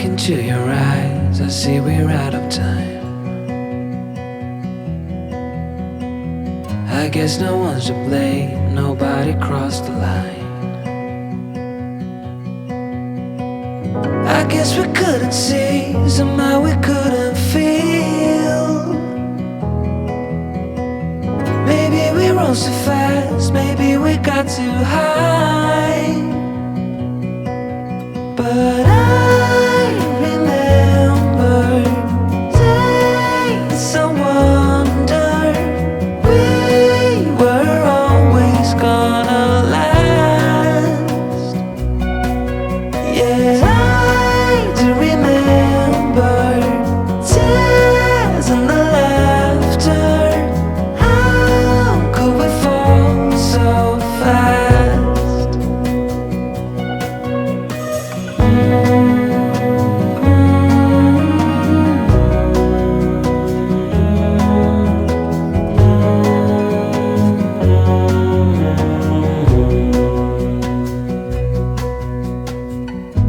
into your eyes, I see we're out of time. I guess no one's to blame, nobody crossed the line. I guess we couldn't see, somehow we couldn't feel. Maybe we rose too fast, maybe we got too high. But I remember days I wonder we were always gonna last. Yeah, I do remember tears and the laughter. How could we fall so fast?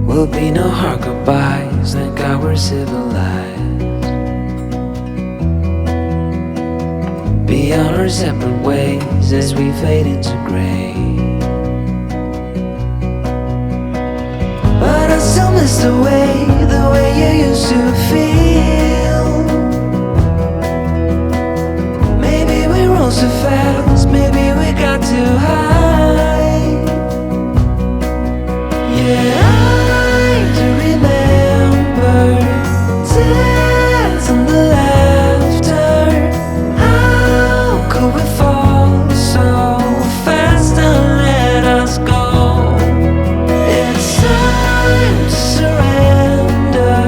Will be no hard goodbyes, thank God we're civilized. Be on our separate ways as we fade into gray. But I still miss the way you used to feel. Maybe we rose too fast, maybe we got too high. Yeah, I do remember tears and the laughter. How could we fall so fast and let us go? It's time to surrender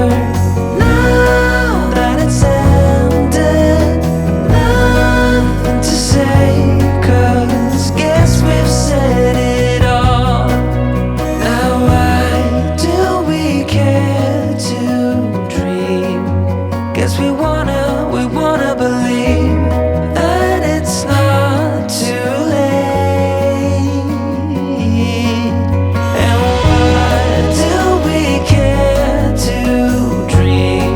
now that it's ended. Nothing to say, 'cause guess we've said it all. Now why do we care to dream? Guess we wanna believe that it's not too late. And why do we care to dream?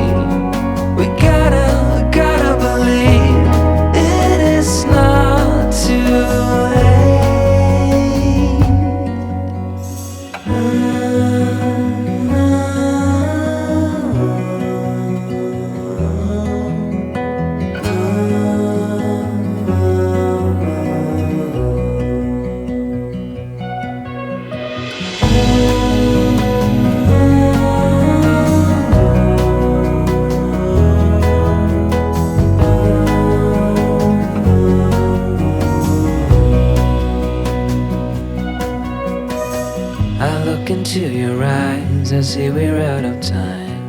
We gotta believe it is not too late. I look into your eyes, I see we're out of time.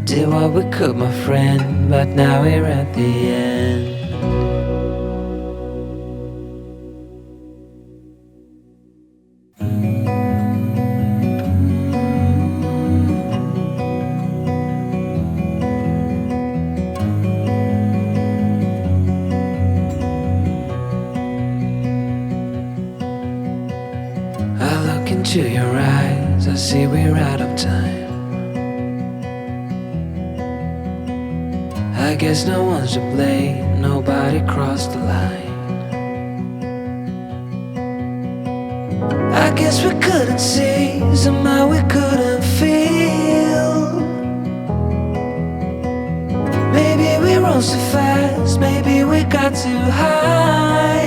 Did what we could, my friend, but now we're at the end. I look into your eyes, I see we're out of time. I guess no one's to blame, nobody crossed the line. I guess we couldn't see, somehow we couldn't feel. Maybe we rose too fast, maybe we got too high.